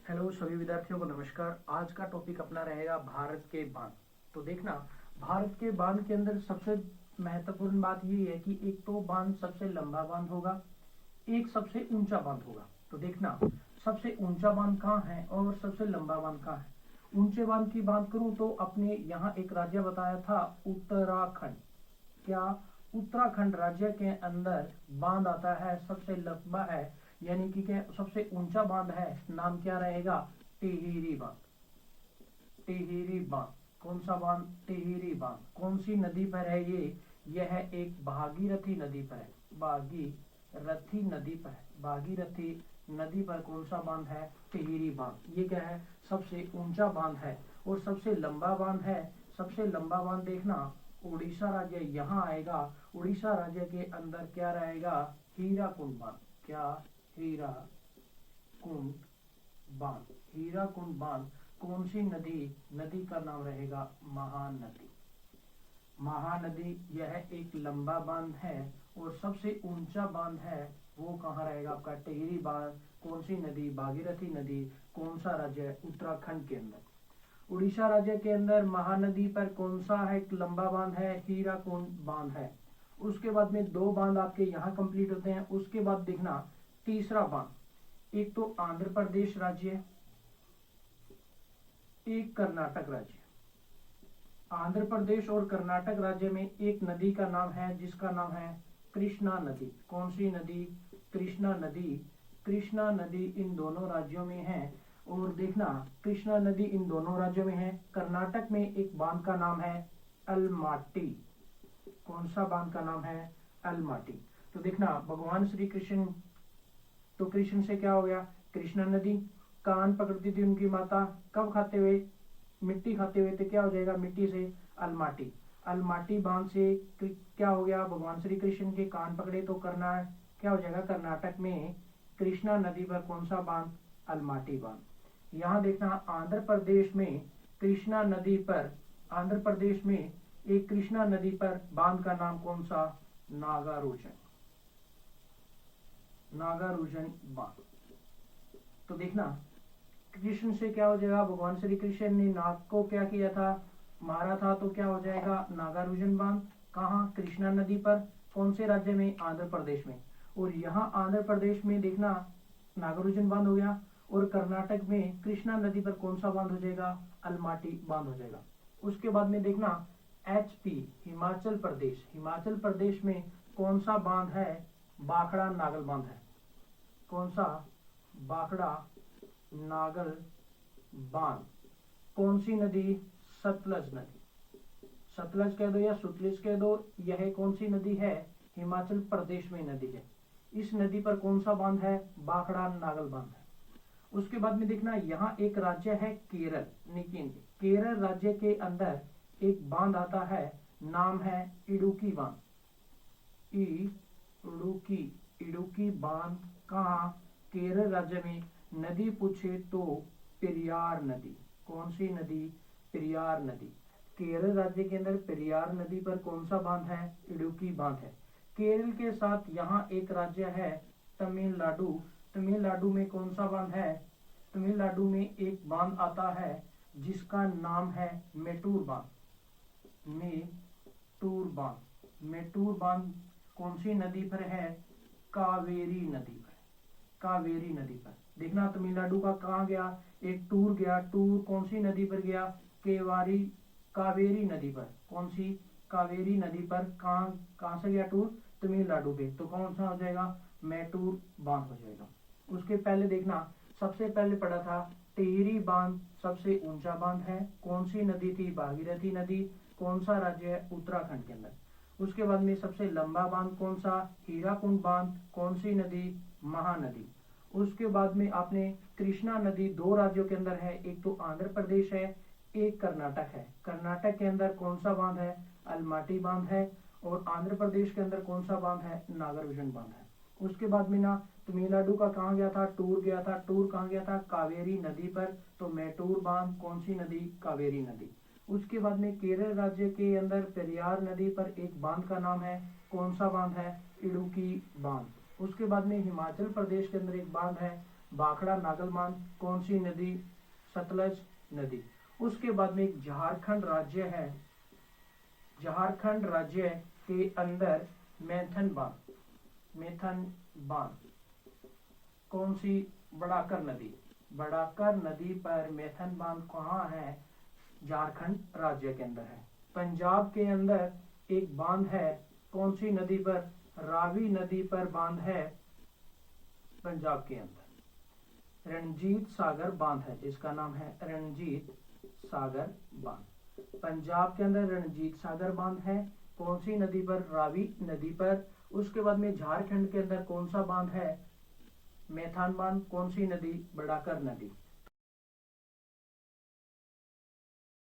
Hello सभी विद्यार्थियों को नमस्कार। आज का टॉपिक अपना रहेगा भारत के बांध। तो देखना, भारत के बांध के अंदर सबसे महत्वपूर्ण बात ये है कि एक तो बांध सबसे लंबा बांध होगा, एक सबसे ऊंचा बांध होगा। तो देखना, सबसे ऊंचा बांध कहाँ है और सबसे लंबा बांध कहाँ है। ऊंचे बांध की बात करूं तो अपने यहाँ एक राज्य बताया था उत्तराखंड। क्या उत्तराखंड राज्य के अंदर बांध आता है, सबसे लंबा है, यानी कि क्या सबसे ऊंचा बांध है। नाम क्या रहेगा? टिहरी बांध। टिहरी बांध। कौन सा बांध? टिहरी बांध। कौन सी नदी पर है ये? यह एक भागीरथी नदी पर है। भागीरथी नदी पर है। भागीरथी नदी पर कौन सा बांध है? टिहरी बांध। ये क्या है? सबसे ऊंचा बांध है। और सबसे लंबा बांध है। सबसे लंबा बांध देखना, उड़ीसा राज्य यहाँ आएगा। उड़ीसा राज्य के अंदर क्या रहेगा? हीराकुंड बांध। क्या? हीराकुंड बांध। हीराकुंड बांध कौन सी नदी? नदी का नाम रहेगा महानदी। महानदी। यह एक लंबा बांध है और सबसे ऊंचा बांध है वो कहाँ रहेगा? आपका टिहरी बांध। कौन सी नदी? भागीरथी नदी। कौन सा राज्य है? उत्तराखंड के अंदर। उड़ीसा राज्य के अंदर महानदी पर कौन सा है एक लंबा बांध है? हीराकुंड बांध है। उसके बाद में दो बांध आपके यहाँ कंप्लीट होते हैं। उसके बाद देखना तीसरा बांध, एक तो आंध्र प्रदेश राज्य, एक कर्नाटक राज्य। आंध्र प्रदेश और कर्नाटक राज्य में एक नदी का नाम है जिसका नाम है कृष्णा नदी। कौन सी नदी? कृष्णा नदी। कृष्णा नदी इन दोनों राज्यों में है। और देखना, कृष्णा नदी इन दोनों राज्यों में है। कर्नाटक में एक बांध का नाम है अलमाटी। कौन सा बांध का नाम है? अलमाटी। तो देखना, भगवान श्री कृष्ण, तो कृष्ण से क्या हो गया? कृष्णा नदी। कान पकड़ती थी उनकी माता, कब खाते हुए? मिट्टी खाते हुए। तो क्या हो जाएगा? मिट्टी से अलमाटी। अलमाटी बांध से क्या हो गया? भगवान श्री कृष्ण के कान पकड़े तो करना क्या हो जाएगा? कर्नाटक में कृष्णा नदी पर कौन सा बांध? अलमाटी बांध। यहाँ देखना, आंध्र प्रदेश में कृष्णा नदी पर, आंध्र प्रदेश में एक कृष्णा नदी पर बांध का नाम कौन सा? नागार्जुन। नागार्जुन बांध। तो देखना, कृष्ण से क्या हो जाएगा? भगवान श्री कृष्ण ने नाग को क्या किया था? मारा था। तो क्या हो जाएगा? नागार्जुन बांध। कहाँ? कृष्णा नदी पर। कौन से राज्य में? आंध्र प्रदेश में। और यहाँ आंध्र प्रदेश में देखना, नागार्जुन बांध हो गया। और कर्नाटक में कृष्णा नदी पर कौन सा बांध हो जाएगा? अलमाटी बांध हो जाएगा। उसके बाद में देखना, HP हिमाचल प्रदेश। हिमाचल प्रदेश में कौन सा बांध है? बाखड़ा नागल बांध है। कौन सा? बाखड़ा नागल बांध। कौन सी नदी? सतलज नदी। सतलज कह दो या सुतलज कह दो, यह कौन सी नदी है? हिमाचल प्रदेश में नदी है। इस नदी पर कौन सा बांध है? बाखड़ा नागल बांध है। उसके बाद में देखना, यहाँ एक राज्य है केरल। लेकिन केरल राज्य के अंदर एक बांध आता है, नाम है इडुक्की बांध। इडुक्की। इडुक्की बांध कहाँ? केरल राज्य में। नदी पूछे तो पेरियार नदी। कौन सी नदी? पेरियार नदी। केरल राज्य के अंदर पेरियार नदी पर कौन सा बांध है? इडुक्की बांध है। केरल के साथ यहाँ एक राज्य है तमिलनाडु। तमिलनाडु में कौन सा बांध है? तमिलनाडु में एक बांध आता है जिसका नाम है मेटूर बांध। मेटूर बांध। मेटूर बांध कौन सी नदी पर है? कावेरी नदी पर। कावेरी नदी पर। देखना, तमिलनाडु का कहाँ गया? एक टूर गया। टूर कौन सी नदी पर गया? कावेरी नदी पर। कौन सी? कावेरी नदी पर। कहाँ से गया टूर? तमिलनाडु पे। तो कौन सा हो जाएगा? मेटूर बांध हो जाएगा। उसके पहले देखना, सबसे पहले पढ़ा था टिहरी बांध सबसे ऊंचा बांध है। कौन सी नदी थी? भागीरथी नदी। कौन सा राज्य है? उत्तराखंड के अंदर। उसके बाद में सबसे लंबा बांध कौन सा? हीराकुंड बांध। कौन सी नदी? महानदी। उसके बाद में आपने कृष्णा नदी दो राज्यों के अंदर है, एक तो आंध्र प्रदेश है, एक कर्नाटक है। कर्नाटक के अंदर कौन सा बांध है? अलमाटी बांध है। और आंध्र प्रदेश के अंदर कौन सा बांध है? नागार्जुन बांध है। उसके बाद में ना तमिलनाडु का कहाँ गया था? टूर गया था। टूर कहाँ गया था? कावेरी नदी पर। तो मेटूर बांध कौन सी नदी? कावेरी नदी। उसके बाद में केरल राज्य के अंदर पेरियार नदी पर एक बांध का नाम है, कौन सा बांध है? इडुक्की बांध। उसके बाद में हिमाचल प्रदेश के अंदर एक बांध है भाखड़ा नागल बांध कौन सी नदी? सतलज नदी। उसके बाद में एक झारखंड राज्य है, झारखंड राज्य के अंदर मैथन बांध, मैथन बांध कौन सी? बड़ाकर नदी, बड़ाकर नदी पर मैथन बांध कहाँ है? झारखंड राज्य के अंदर है। पंजाब के अंदर एक बांध है, कौन सी नदी पर? रावी नदी पर बांध है पंजाब के अंदर। रणजीत सागर बांध है जिसका नाम है रणजीत सागर बांध। पंजाब के अंदर रणजीत सागर बांध है, कौन सी नदी पर? रावी नदी पर। उसके बाद में झारखंड के अंदर कौन सा बांध है? मैथन बांध कौन सी नदी? बड़ाकर नदी।